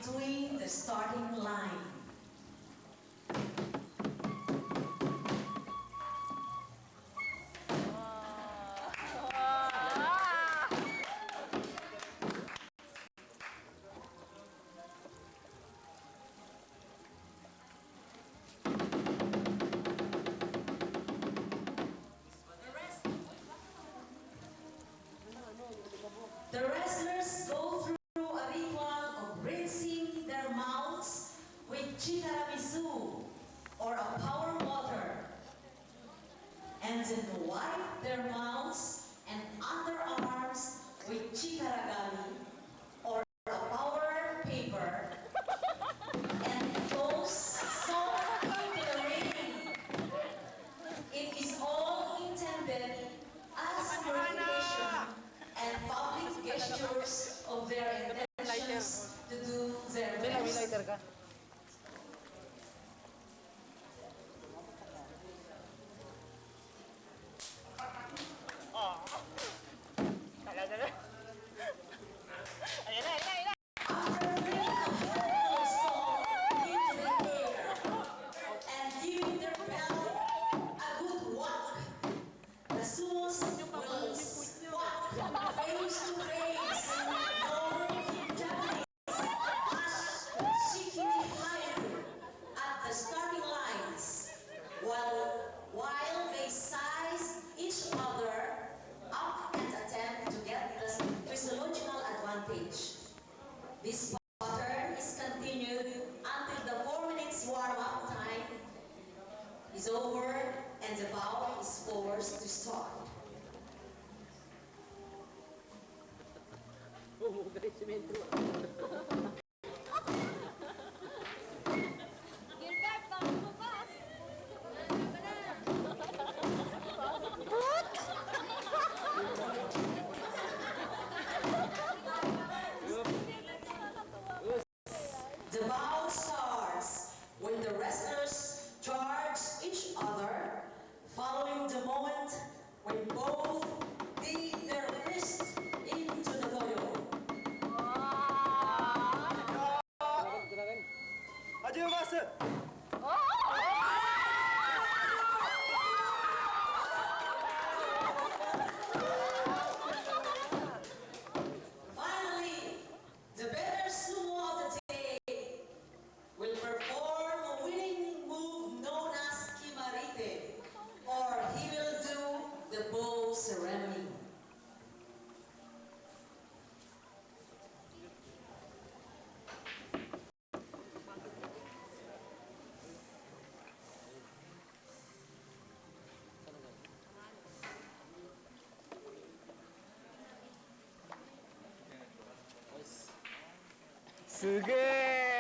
between the starting line. The wrestlers go through a ritual of rinsing their mouths with chikaramisu, or a power water, and then wipe their mouths and underarms with chikaragami, or a power paper, and toss salt into the ring. It is all intended as purification and public gestures of their intentions to do their best. After flinging a handful of salt into the air and giving their belt a good whack, the sumos will squat face to face, knowing in Japanese as Shikini Haru at the starting lines, while they size each other up and attempt to get the physiological advantage. This pattern is continued until the 4 minutes warm-up time is over and the bout is forced to start. The bout starts when the wrestlers charge each other, following the moment when both dig their fist into the doyo. Finally, the better sumo of the day will perform a winning move known as Kimarite, or he will do the bow ceremony. Sige!